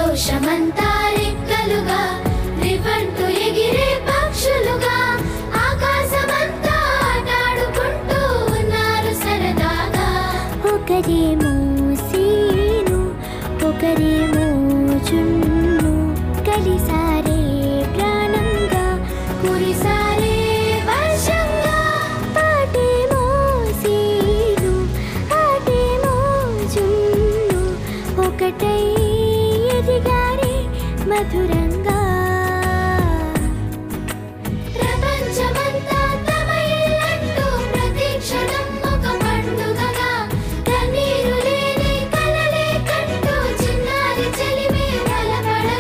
సంతోషమంతా రెక్కలుగా రివంటు ఎగిరే పక్షులుగా ఆకాశమంతా ఆటాడుకుంటూ ఉన్నారు సరదాగా. ఒకరేమో సీను ఒకరేమో జున్ను కలిసారే ప్రాణంగా కురిసారే వర్షంగా. పాటేమో సీను ఆటేమో జున్ను ఒకటై ఎదిగారే మధురంగా.